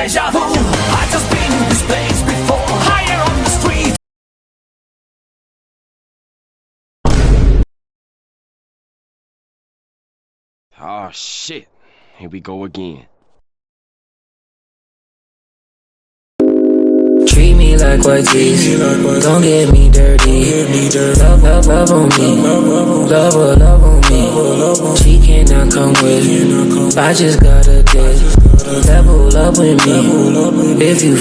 deja vu. I just been in this place before. Higher on the street. Oh shit, here we go again. Treat me like white tees, don't get me dirty. Love on me, love on me. She cannot come with, I just got a dick. Level up with me, if you